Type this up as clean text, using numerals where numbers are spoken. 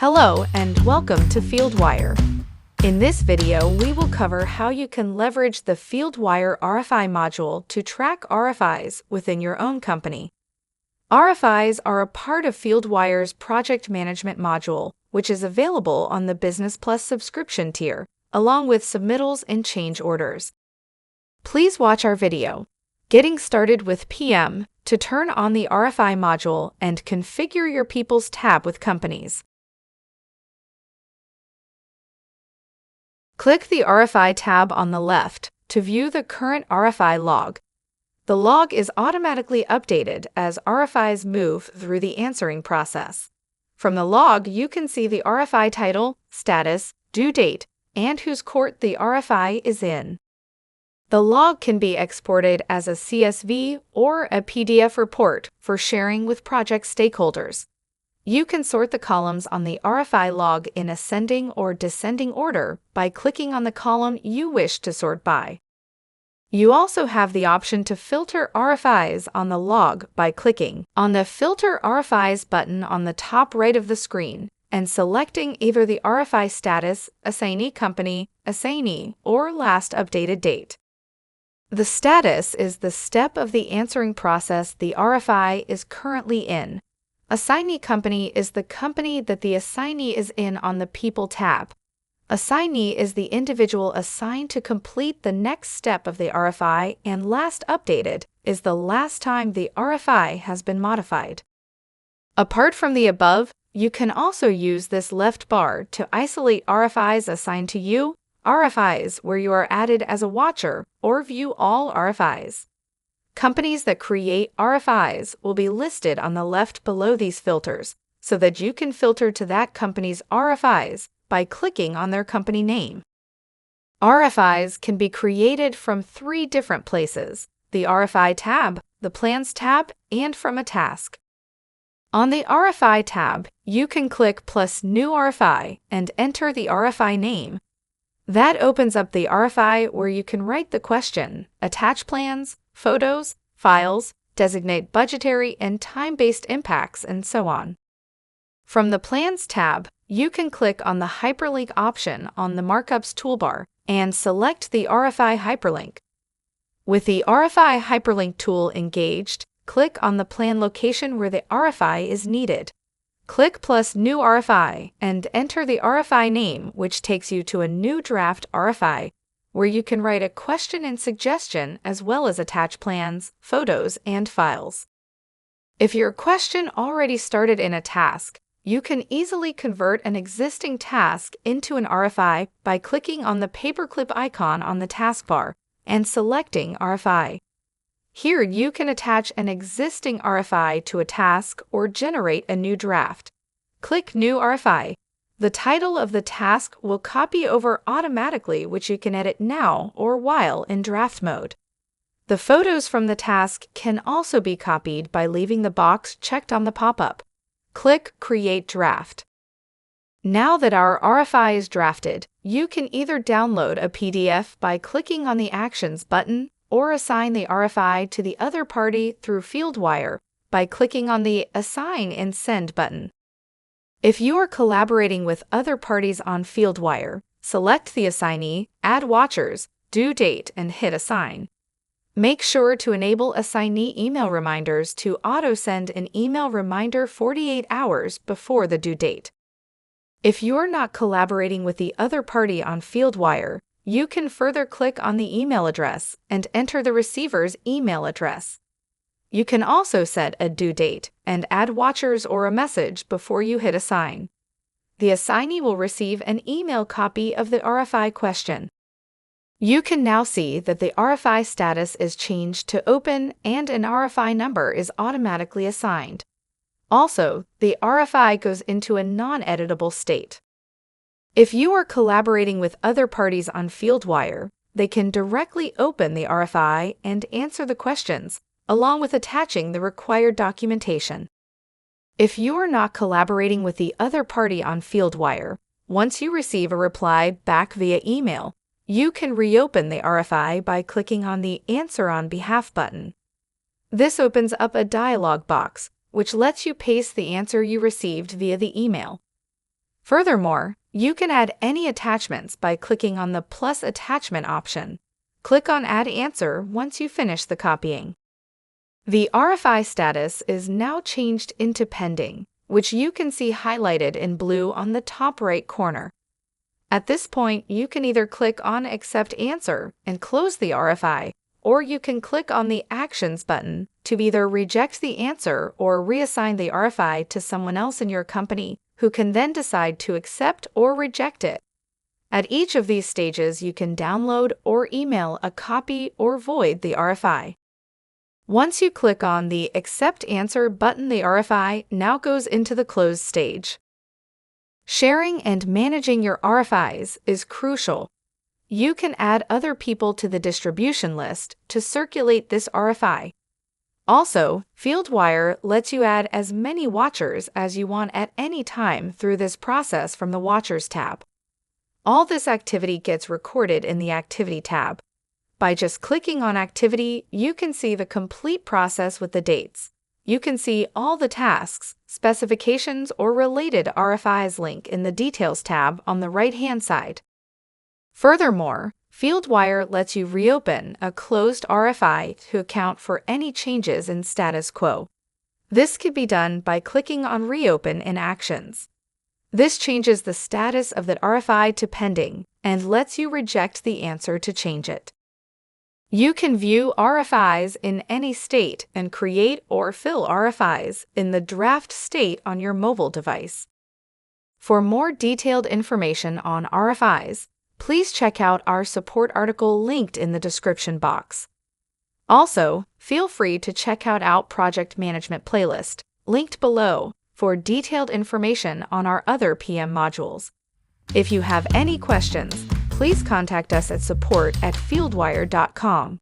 Hello and welcome to FIELDwire. In this video, we will cover how you can leverage the FIELDwire RFI module to track RFIs within your own company. RFIs are a part of FIELDwire's project management module, which is available on the Business Plus subscription tier, along with submittals and change orders. Please watch our video, Getting Started with PM, to turn on the RFI module and configure your People's tab with companies. Click the RFI tab on the left to view the current RFI log. The log is automatically updated as RFIs move through the answering process. From the log, you can see the RFI title, status, due date, and whose court the RFI is in. The log can be exported as a CSV or a PDF report for sharing with project stakeholders. You can sort the columns on the RFI log in ascending or descending order by clicking on the column you wish to sort by. You also have the option to filter RFIs on the log by clicking on the Filter RFIs button on the top right of the screen and selecting either the RFI status, assignee company, assignee, or last updated date. The status is the step of the answering process the RFI is currently in. Assignee company is the company that the assignee is in on the People tab. Assignee is the individual assigned to complete the next step of the RFI, and last updated is the last time the RFI has been modified. Apart from the above, you can also use this left bar to isolate RFIs assigned to you, RFIs where you are added as a watcher, or view all RFIs. Companies that create RFIs will be listed on the left below these filters, so that you can filter to that company's RFIs by clicking on their company name. RFIs can be created from 3 different places: the RFI tab, the Plans tab, and from a task. On the RFI tab, you can click plus New RFI and enter the RFI name. That opens up the RFI where you can write the question, attach plans, photos, files, designate budgetary and time-based impacts, and so on. From the Plans tab, you can click on the hyperlink option on the Markups toolbar and select the RFI hyperlink. With the RFI hyperlink tool engaged, click on the plan location where the RFI is needed. Click plus New RFI and enter the RFI name, which takes you to a new draft RFI, where you can write a question and suggestion as well as attach plans, photos, and files. If your question already started in a task, you can easily convert an existing task into an RFI by clicking on the paperclip icon on the taskbar and selecting RFI. Here you can attach an existing RFI to a task or generate a new draft. Click New RFI. The title of the task will copy over automatically, which you can edit now or while in draft mode. The photos from the task can also be copied by leaving the box checked on the pop-up. Click Create Draft. Now that our RFI is drafted, you can either download a PDF by clicking on the Actions button or assign the RFI to the other party through FIELDwire by clicking on the Assign and Send button. If you are collaborating with other parties on FIELDwire, select the assignee, add watchers, due date, and hit Assign. Make sure to enable assignee email reminders to auto-send an email reminder 48 hours before the due date. If you're not collaborating with the other party on FIELDwire, you can further click on the email address and enter the receiver's email address. You can also set a due date and add watchers or a message before you hit Assign. The assignee will receive an email copy of the RFI question. You can now see that the RFI status is changed to open and an RFI number is automatically assigned. Also, the RFI goes into a non-editable state. If you are collaborating with other parties on FIELDwire, they can directly open the RFI and answer the questions, along with attaching the required documentation. If you are not collaborating with the other party on FIELDwire, once you receive a reply back via email, you can reopen the RFI by clicking on the Answer on Behalf button. This opens up a dialog box, which lets you paste the answer you received via the email. Furthermore, you can add any attachments by clicking on the plus attachment option. Click on Add Answer once you finish the copying. The RFI status is now changed into pending, which you can see highlighted in blue on the top right corner. At this point, you can either click on Accept Answer and close the RFI, or you can click on the Actions button to either reject the answer or reassign the RFI to someone else in your company who can then decide to accept or reject it. At each of these stages, you can download or email a copy or void the RFI. Once you click on the Accept Answer button, the RFI now goes into the close stage. Sharing and managing your RFIs is crucial. You can add other people to the distribution list to circulate this RFI. Also, FIELDwire lets you add as many watchers as you want at any time through this process from the Watchers tab. All this activity gets recorded in the Activity tab. By just clicking on Activity, you can see the complete process with the dates. You can see all the tasks, specifications, or related RFIs link in the Details tab on the right-hand side. Furthermore, FIELDwire lets you reopen a closed RFI to account for any changes in status quo. This could be done by clicking on Reopen in Actions. This changes the status of that RFI to pending and lets you reject the answer to change it. You can view RFIs in any state and create or fill RFIs in the draft state on your mobile device. For more detailed information on RFIs, please check out our support article linked in the description box. Also, feel free to check out our Project Management playlist, linked below, for detailed information on our other PM modules. If you have any questions, please contact us at support@fieldwire.com.